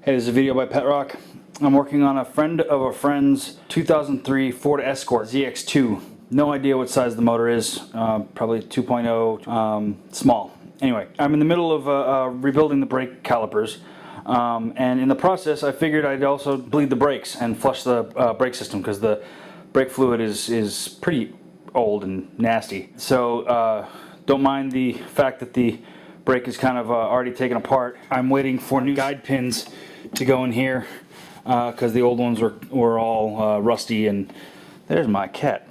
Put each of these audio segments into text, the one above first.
Hey, this is a video by Pet Rock. I'm working on a friend of a friend's 2003 Ford Escort ZX2. No idea what size the motor is, probably 2.0, small. Anyway, I'm in the middle of rebuilding the brake calipers, and in the process I figured I'd also bleed the brakes and flush the brake system because the brake fluid is pretty old and nasty. So don't mind the fact that the brake is kind of already taken apart. I'm waiting for new guide pins to go in here because the old ones were all rusty. And there's my cat.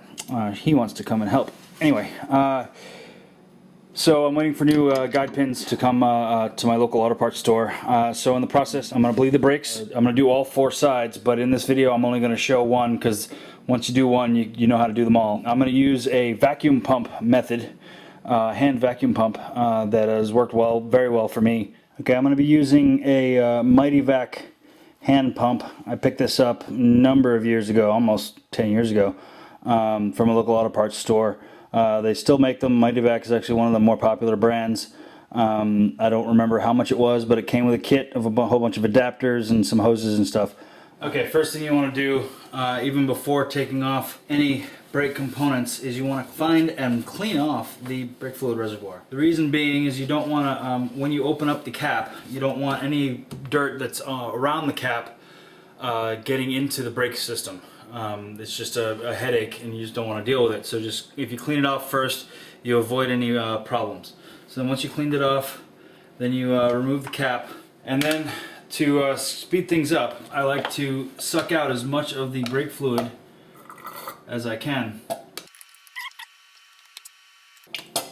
He wants to come and help. Anyway, so I'm waiting for new guide pins to come to my local auto parts store. So in the process, I'm going to bleed the brakes. I'm going to do all four sides, but in this video I'm only going to show one because once you do one, you know how to do them all. I'm going to use a vacuum pump method, hand vacuum pump that has worked very well for me. Okay, I'm going to be using a Mighty Vac hand pump. I picked this up a number of years ago, almost 10 years ago, from a local auto parts store. They still make them. Mighty Vac is actually one of the more popular brands. I don't remember how much it was, but it came with a kit of a whole bunch of adapters and some hoses and stuff. Okay, first thing you want to do, even before taking off any brake components, is you want to find and clean off the brake fluid reservoir. The reason being is you don't want to, when you open up the cap, you don't want any dirt that's around the cap getting into the brake system. It's just a headache and you just don't want to deal with it. So just, if you clean it off first, you avoid any problems. So then once you cleaned it off, then you remove the cap, and then to speed things up, I like to suck out as much of the brake fluid as I can.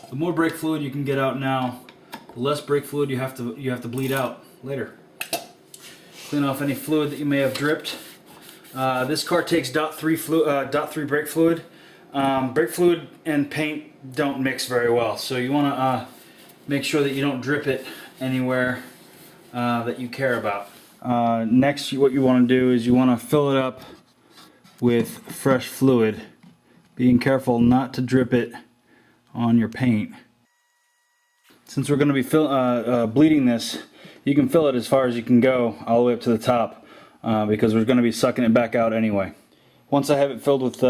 The more brake fluid you can get out now, the less brake fluid you have to bleed out later. Clean off any fluid that you may have dripped. This car takes .3 brake fluid. Brake fluid and paint don't mix very well, so you want to make sure that you don't drip it anywhere that you care about. Next, what you want to do is you want to fill it up with fresh fluid, being careful not to drip it on your paint. Since we're going to be bleeding this, you can fill it as far as you can go, all the way up to the top, because we're going to be sucking it back out anyway. Once I have it filled with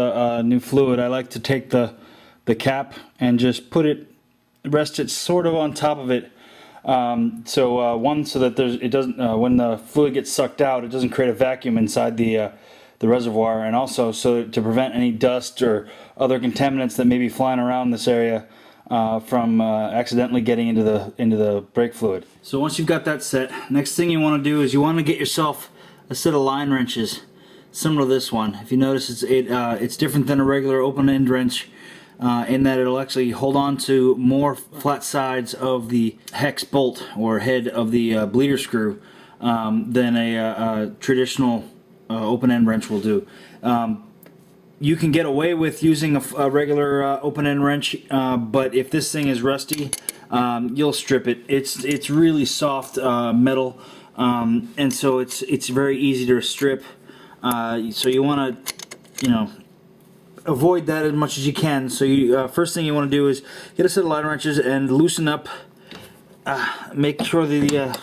new fluid, I like to take the cap and just rest it sort of on top of it. So that it doesn't, when the fluid gets sucked out, it doesn't create a vacuum inside the reservoir, and also so to prevent any dust or other contaminants that may be flying around this area from accidentally getting into the brake fluid. So once you've got that set, next thing you want to do is you want to get yourself a set of line wrenches similar to this one. If you notice, it's different than a regular open end wrench in that it'll actually hold on to more flat sides of the hex bolt or head of the bleeder screw than a traditional open end wrench will do. You can get away with using a regular open end wrench, but if this thing is rusty, you'll strip it. It's really soft metal, and so it's very easy to strip. So you want to, avoid that as much as you can. So first thing you want to do is get a set of line wrenches and loosen up. Make sure the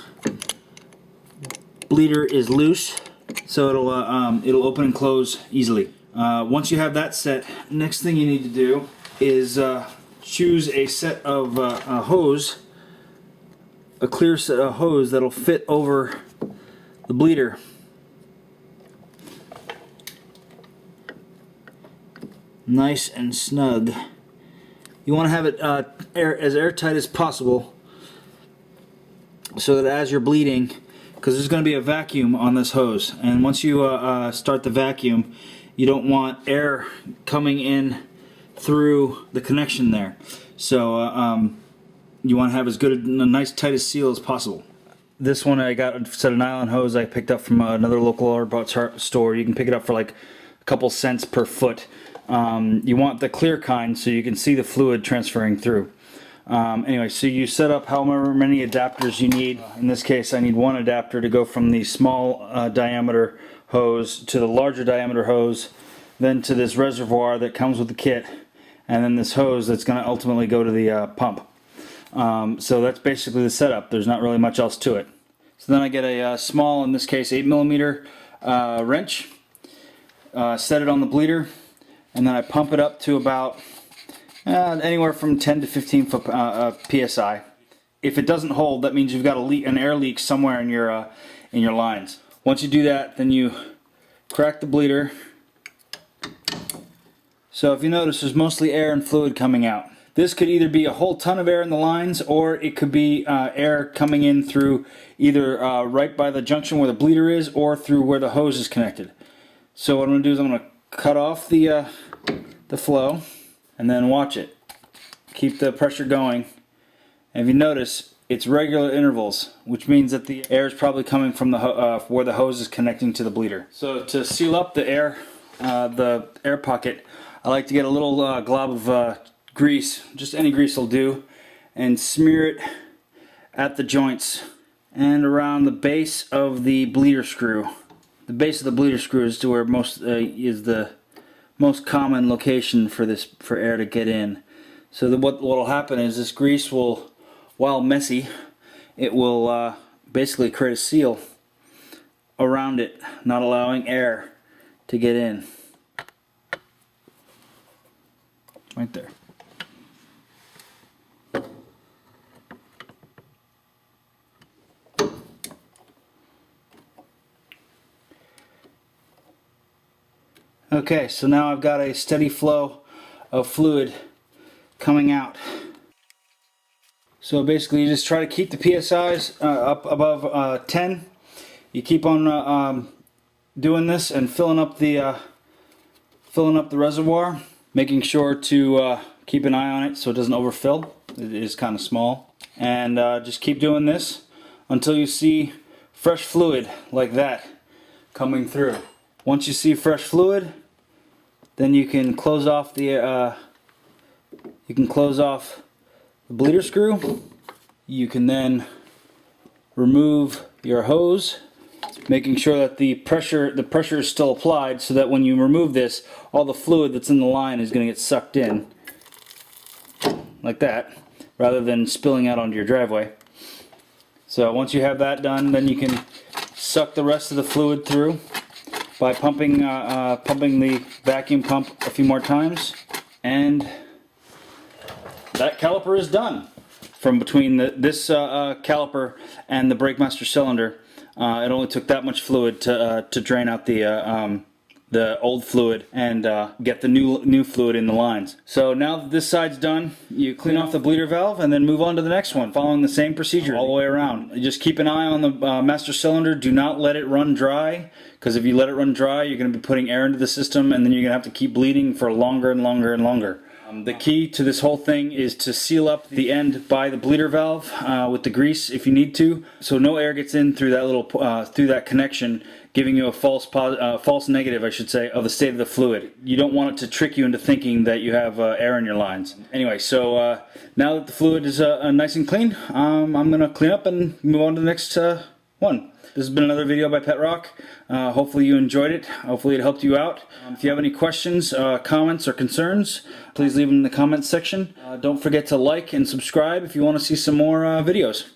bleeder is loose, so it'll open and close easily. Once you have that set, next thing you need to do is choose a set of hose, a clear set of hose that'll fit over the bleeder. Nice and snug. You want to have it as airtight as possible, so that as you're bleeding, because there's going to be a vacuum on this hose, and once you start the vacuum, you don't want air coming in through the connection there. So you want to have as good a nice tight seal as possible. This one I got a set of nylon hose I picked up from another local auto parts store. You can pick it up for like a couple cents per foot. You want the clear kind so you can see the fluid transferring through. Anyway, so you set up however many adapters you need. In this case, I need one adapter to go from the small diameter hose to the larger diameter hose, then to this reservoir that comes with the kit, and then this hose that's going to ultimately go to the pump. So that's basically the setup. There's not really much else to it. So then I get a small, in this case 8mm wrench, set it on the bleeder, and then I pump it up to about anywhere from 10 to 15 psi. If it doesn't hold, that means you've got an air leak somewhere in your lines. Once you do that, then you crack the bleeder. So if you notice, there's mostly air and fluid coming out. This could either be a whole ton of air in the lines, or it could be air coming in through either right by the junction where the bleeder is, or through where the hose is connected. So what I'm going to do is I'm going to cut off the flow, and then watch it. Keep the pressure going. And if you notice, it's regular intervals, which means that the air is probably coming from the where the hose is connecting to the bleeder. So to seal up the air pocket, I like to get a little glob of grease, just any grease will do, and smear it at the joints and around the base of the bleeder screw. The base of the bleeder screw is to where is the most common location for air to get in. So what will happen is this grease will, while messy, it will basically create a seal around it, not allowing air to get in. Right there. Okay, so now I've got a steady flow of fluid coming out. So basically you just try to keep the PSIs up above 10. You keep on doing this and filling up the reservoir, making sure to keep an eye on it so it doesn't overfill. It is kind of small. And just keep doing this until you see fresh fluid like that coming through. Once you see fresh fluid, then you can close off the bleeder screw. You can then remove your hose, making sure that the pressure is still applied, so that when you remove this, all the fluid that's in the line is going to get sucked in like that, rather than spilling out onto your driveway. So once you have that done, then you can suck the rest of the fluid through by pumping the vacuum pump a few more times, and that caliper is done. From between this caliper and the BrakeMaster cylinder, it only took that much fluid to drain out the old fluid and get the new fluid in the lines. So now that this side's done, you clean off the bleeder valve and then move on to the next one, following the same procedure all the way around. You just keep an eye on the master cylinder. Do not let it run dry, because if you let it run dry, you're going to be putting air into the system, and then you're going to have to keep bleeding for longer and longer and longer. The key to this whole thing is to seal up the end by the bleeder valve with the grease if you need to, so no air gets in through that little through that connection, giving you a false negative, I should say, of the state of the fluid. You don't want it to trick you into thinking that you have air in your lines. Anyway, so now that the fluid is nice and clean, I'm going to clean up and move on to the next one. This has been another video by Pet Rock. Hopefully you enjoyed it. Hopefully it helped you out. If you have any questions, comments, or concerns, please leave them in the comments section. Don't forget to like and subscribe if you want to see some more videos.